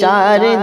4